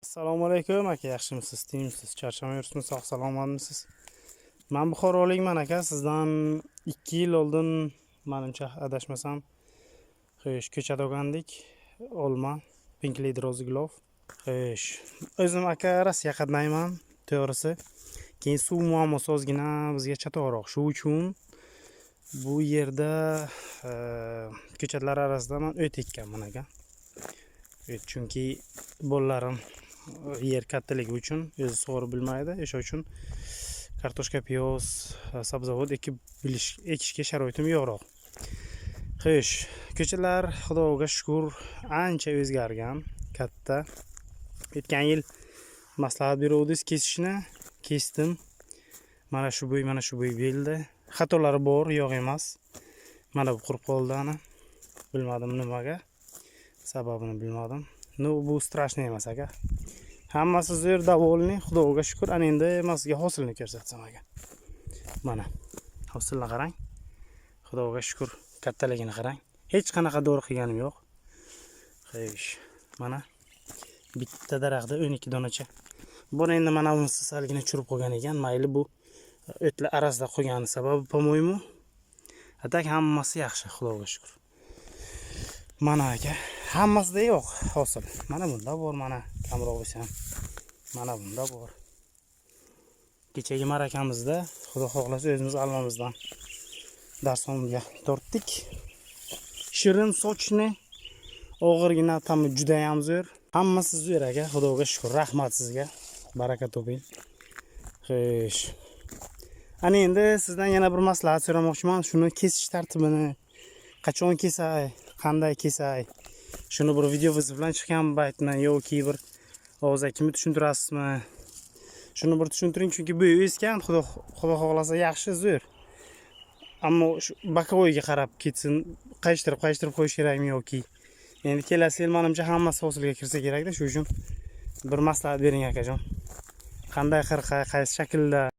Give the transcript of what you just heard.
Assalomu alaykum aka, yaxshimisiz, tinchmisiz, charchamayapsizmi, sog' salomatmisiz? Men Buxorolikman aka, sizdan 2 yil oldin, menimcha adashmasam, xo'sh, ko'chada o'rgandik, olma, Pink Lady Rozıglov. Xo'sh, o'zim aka Rossiya qatnayman, to'g'risi. Keyin suv muammosi ozgina bizga chatoqroq. Shu uchun bu yerda ko'chatlar orasida men o't ekkanman aka. Chunki bolalarim yer kattaligi uchun o'zi sug'urib bilmaydi. O'sha uchun kartoshka, piyoz, sabzavot ekishga sharoitim yo'qroq. Xo'sh, ko'chalar Xudoga shukr ancha o'zgargan, katta. O'tgan yil maslahat beruvdingiz kesishni, kesdim. Mana shu bo'y beldi. Xatolari bor, yo'q emas. Mana bu qurib qoldi ana. Bilmadim nimaga. Sababini bilmadim. Bu strashniy emas aka. Hammasi zo'r, davolni, Xudoga shukr. Ana endi sizga hosilni ko'rsatsam aka. Mana hosilni qarang. Xudoga shukr, kattaligini qarang. Hech qanaqa dori qilganim yo'q. Xo'sh, mana bitta daraxtda 12 donacha. Buni endi mana bunisi salgina churib qo'ygan ekan. Mayli, bu o'tlar arasida qo'ygani sababi, по-моему, atak hammasi yaxshi, Xudoga shukr. Mana aka, hammasida yo'q hosil. Mana bunda bor, mana kamroq bo'lsa ham. Mana bunda bor. Kechagi marakamizda Xudo xohlasa o'zimiz almamizdan darsonga tortdik. Shirin sochni og'irgina ta'mi juda ham zo'r. Hammasi zo'r aka, Xudoga shukr. Rahmat sizga. Baraka toping. Xo'sh. Ana endi sizdan yana bir maslahat so'ramoqchiman. Shuni kesish tartibini, qachon kesay, qanday kesay. Shuni bir video bilan chiqqan baytman yoki bir og'zakimni tushuntirasizmi? Shuni bir tushuntiring, chunki bu o'sgan, Xudo xohlasa yaxshi, zo'r. Ammo shu bokovoyga qarab ketsin, qayishtirib qo'yish kerakmi yoki endi kelasi yil menimcha hammasi hosilga kirsa kerak-da, shu uchun bir maslahat bering akajon. Qanday qirqa, qaysi shaklda